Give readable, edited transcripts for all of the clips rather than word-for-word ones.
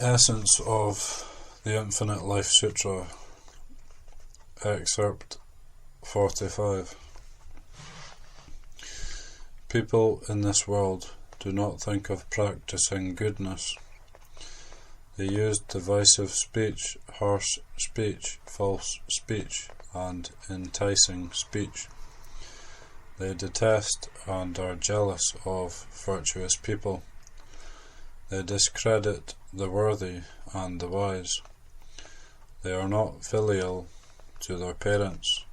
Essence of the Infinite Life Sutra, excerpt 45. People in this world do not think of practicing goodness. They use divisive speech, harsh speech, false speech, and enticing speech. They detest and are jealous of virtuous people. They discredit the worthy and the wise. They are not filial to their parents,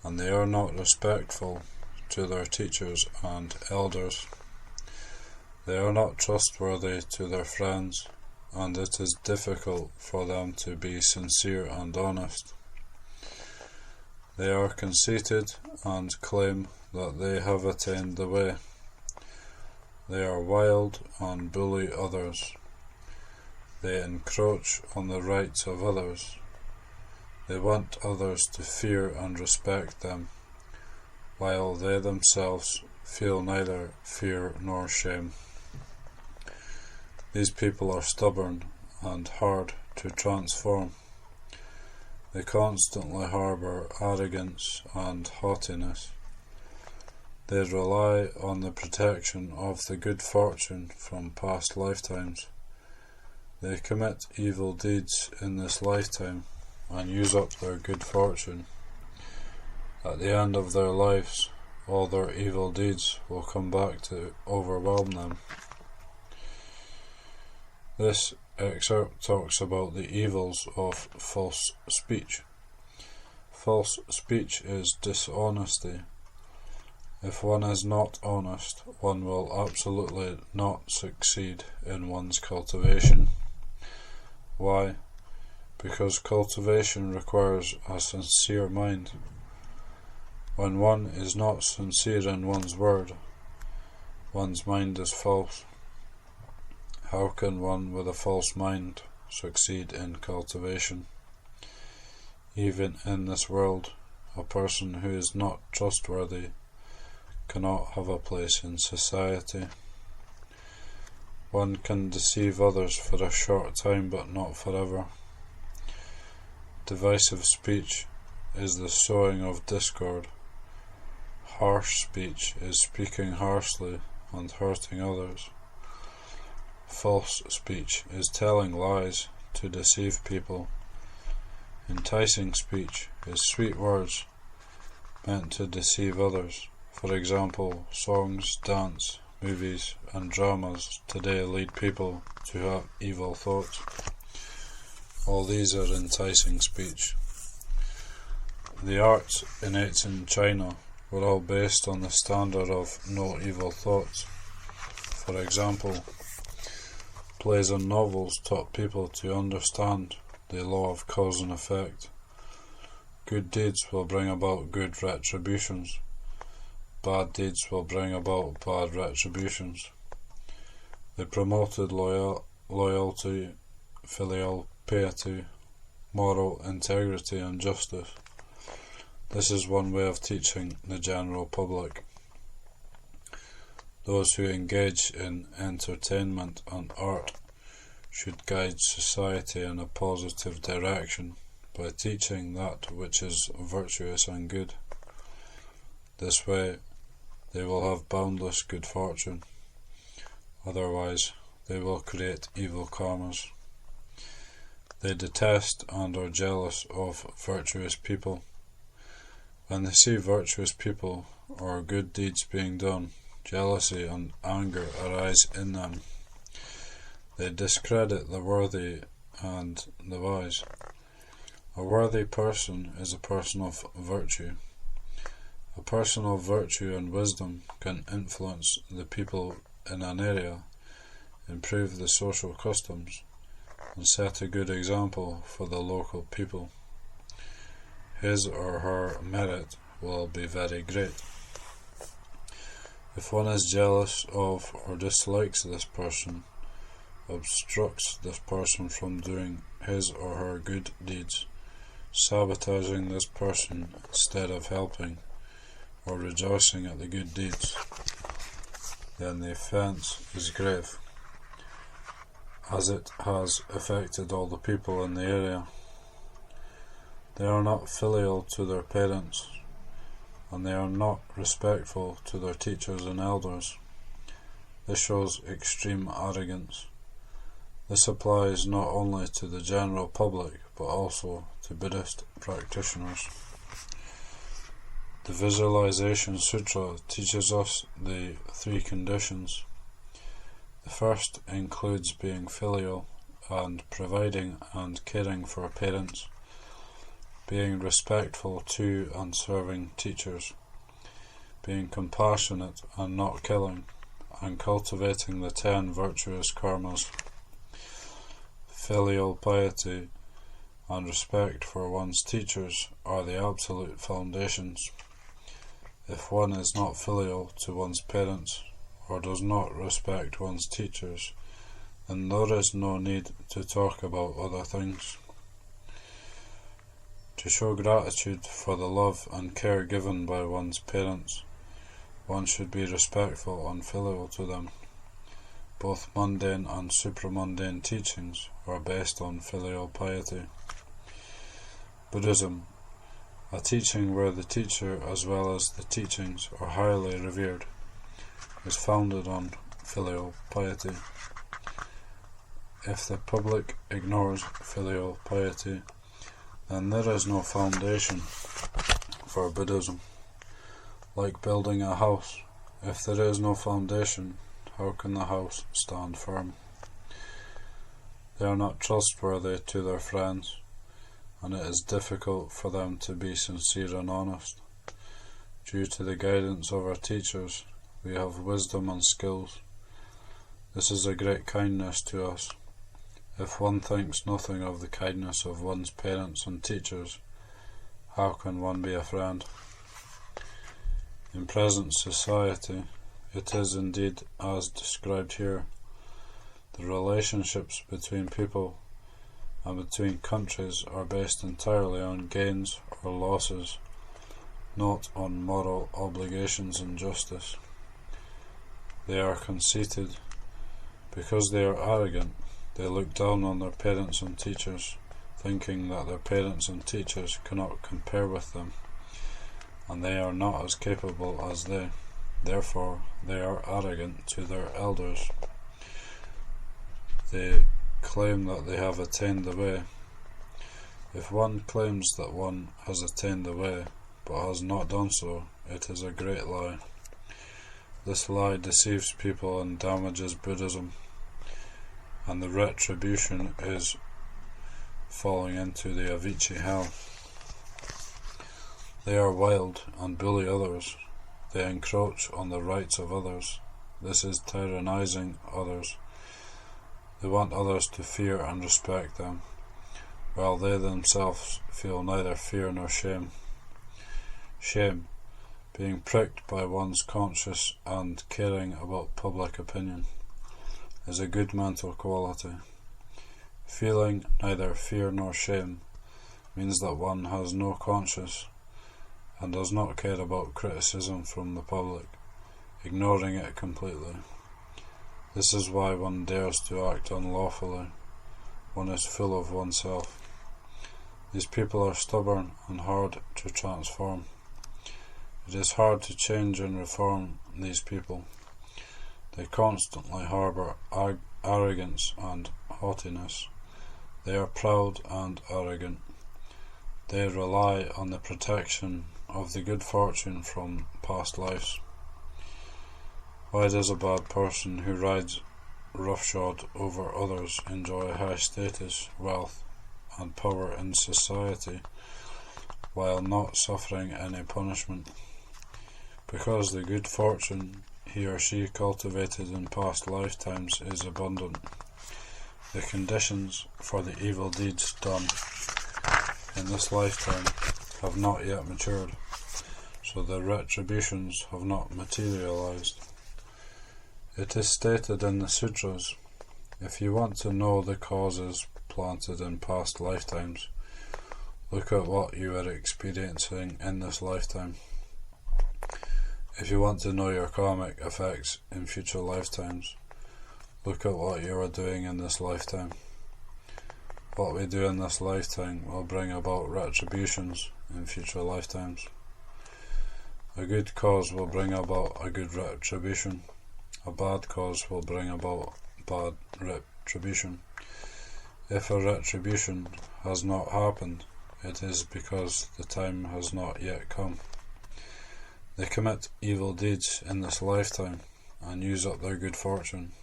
and they are not respectful to their teachers and elders. They are not trustworthy to their friends, and it is difficult for them to be sincere and honest. They are conceited and claim that they have attained the way. They are wild and bully others. They encroach on the rights of others. They want others to fear and respect them, while they themselves feel neither fear nor shame. These people are stubborn and hard to transform. They constantly harbour arrogance and haughtiness. They rely on the protection of the good fortune from past lifetimes. They commit evil deeds in this lifetime and use up their good fortune. At the end of their lives, all their evil deeds will come back to overwhelm them. This excerpt talks about the evils of false speech. False speech is dishonesty. If one is not honest, one will absolutely not succeed in one's cultivation. Why? Because cultivation requires a sincere mind. When one is not sincere in one's word, one's mind is false. How can one with a false mind succeed in cultivation? Even in this world, a person who is not trustworthy cannot have a place in society. One can deceive others for a short time, but not forever. Divisive speech is the sowing of discord. Harsh speech is speaking harshly and hurting others. False speech is telling lies to deceive people. Enticing speech is sweet words meant to deceive others. For example, songs, dance, movies, and dramas today lead people to have evil thoughts. All these are enticing speech. The arts in ancient China were all based on the standard of no evil thoughts. For example, plays and novels taught people to understand the law of cause and effect. Good deeds will bring about good retributions. Bad deeds will bring about bad retributions. They promoted loyalty, filial piety, moral integrity and justice. This is one way of teaching the general public. Those who engage in entertainment and art should guide society in a positive direction by teaching that which is virtuous and good. This way, they will have boundless good fortune. Otherwise, they will create evil karmas. They detest and are jealous of virtuous people. When they see virtuous people or good deeds being done, jealousy and anger arise in them. They discredit the worthy and the wise. A worthy person is a person of virtue. A person of virtue and wisdom can influence the people in an area, improve the social customs, and set a good example for the local people. His or her merit will be very great. If one is jealous of or dislikes this person, obstructs this person from doing his or her good deeds, sabotaging this person instead of helping, or rejoicing at the good deeds, then the offence is grave, as it has affected all the people in the area. They are not filial to their parents, and they are not respectful to their teachers and elders. This shows extreme arrogance. This applies not only to the general public, but also to Buddhist practitioners. The Visualization Sutra teaches us the three conditions. The first includes being filial and providing and caring for parents, being respectful to and serving teachers, being compassionate and not killing, and cultivating the 10 virtuous karmas. Filial piety and respect for one's teachers are the absolute foundations. If one is not filial to one's parents, or does not respect one's teachers, then there is no need to talk about other things. To show gratitude for the love and care given by one's parents, one should be respectful and filial to them. Both mundane and supramundane teachings are based on filial piety. Buddhism, a teaching where the teacher as well as the teachings are highly revered, is founded on filial piety. If the public ignores filial piety, then there is no foundation for Buddhism. Like building a house, if there is no foundation, how can the house stand firm? They are not trustworthy to their friends, and it is difficult for them to be sincere and honest. Due to the guidance of our teachers, we have wisdom and skills. This is a great kindness to us. If one thinks nothing of the kindness of one's parents and teachers, how can one be a friend? In present society, it is indeed as described here. The relationships between people and between countries are based entirely on gains or losses, not on moral obligations and justice. They are conceited. Because they are arrogant, they look down on their parents and teachers, thinking that their parents and teachers cannot compare with them, and they are not as capable as they. Therefore, they are arrogant to their elders. They claim that they have attained the way. If one claims that one has attained the way, but has not done so, it is a great lie. This lie deceives people and damages Buddhism, and the retribution is falling into the Avicii hell. They are wild and bully others. They encroach on the rights of others. This is tyrannizing others. They want others to fear and respect them, while they themselves feel neither fear nor shame. Shame, being pricked by one's conscience and caring about public opinion, is a good mental quality. Feeling neither fear nor shame means that one has no conscience and does not care about criticism from the public, ignoring it completely. This is why one dares to act unlawfully. One is full of oneself. These people are stubborn and hard to transform. It is hard to change and reform these people. They constantly harbour arrogance and haughtiness. They are proud and arrogant. They rely on the protection of the good fortune from past lives. Why does a bad person who rides roughshod over others enjoy high status, wealth, and power in society, while not suffering any punishment? Because the good fortune he or she cultivated in past lifetimes is abundant. The conditions for the evil deeds done in this lifetime have not yet matured, so the retributions have not materialized. It is stated in the sutras, if you want to know the causes planted in past lifetimes, look at what you are experiencing in this lifetime. If you want to know your karmic effects in future lifetimes, Look at what you are doing in this lifetime. What we do in this lifetime will bring about retributions in future lifetimes. A good cause will bring about a good retribution. A bad cause will bring about bad retribution. If a retribution has not happened, it is because the time has not yet come. They commit evil deeds in this lifetime and use up their good fortune.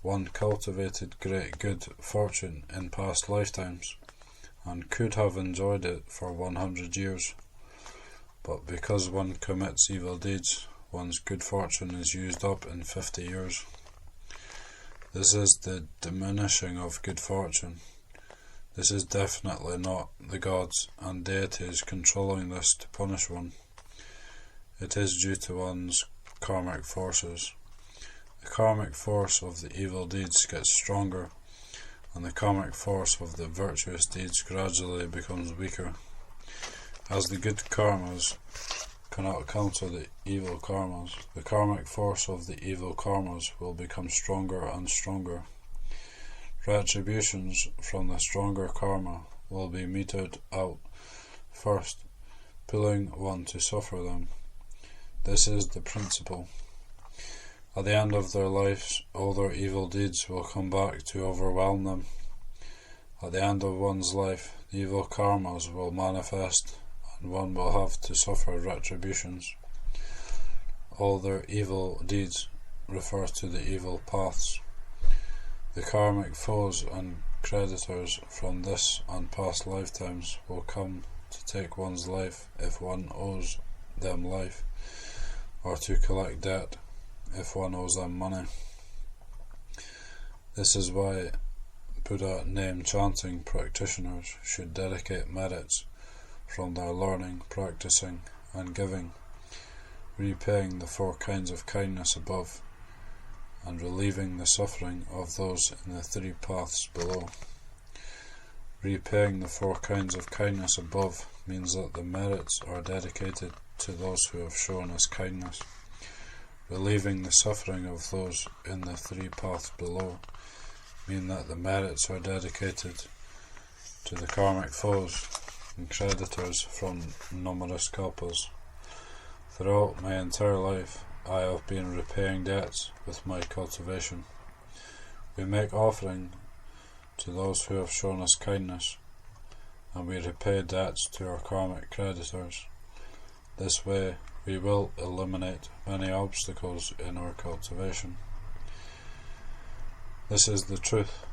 One cultivated great good fortune in past lifetimes and could have enjoyed it for 100 years, but because one commits evil deeds, one's good fortune is used up in 50 years. This is the diminishing of good fortune. This is definitely not the gods and deities controlling this to punish one. It is due to one's karmic forces. The karmic force of the evil deeds gets stronger, and the karmic force of the virtuous deeds gradually becomes weaker. As the good karmas cannot counter the evil karmas, the karmic force of the evil karmas will become stronger and stronger. Retributions from the stronger karma will be meted out first, pulling one to suffer them. This is the principle. At the end of their lives, all their evil deeds will come back to overwhelm them. At the end of one's life, the evil karmas will manifest, and one will have to suffer retributions. All their evil deeds refer to the evil paths. The karmic foes and creditors from this and past lifetimes will come to take one's life if one owes them life, or to collect debt if one owes them money. This is why Buddha name chanting practitioners should dedicate merits from their learning, practicing, and giving, repaying the 4 kinds of kindness above, and relieving the suffering of those in the 3 paths below. Repaying the 4 kinds of kindness above means that the merits are dedicated to those who have shown us kindness. Relieving the suffering of those in the 3 paths below mean that the merits are dedicated to the karmic foes and creditors from numerous kalpas. Throughout my entire life, I have been repaying debts with my cultivation. We make offering to those who have shown us kindness, and we repay debts to our karmic creditors. This way, we will eliminate many obstacles in our cultivation. This is the truth.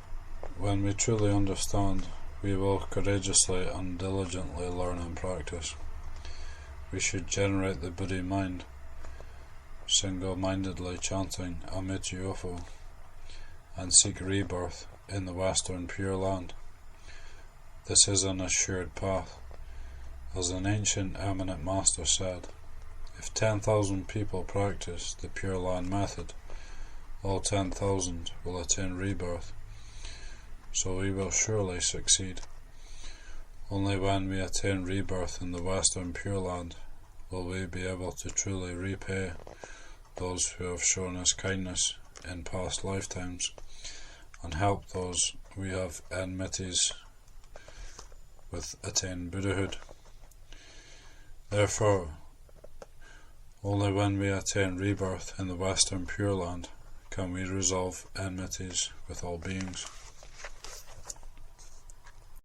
When we truly understand, we will courageously and diligently learn and practice. We should generate the Buddhi mind, single-mindedly chanting Amityofo, and seek rebirth in the Western Pure Land. This is an assured path. As an ancient eminent master said, if 10,000 people practice the Pure Land method, all 10,000 will attain rebirth, so we will surely succeed. Only when we attain rebirth in the Western Pure Land will we be able to truly repay those who have shown us kindness in past lifetimes, and help those we have enmities with attain Buddhahood. Therefore, only when we attain rebirth in the Western Pure Land can we resolve enmities with all beings.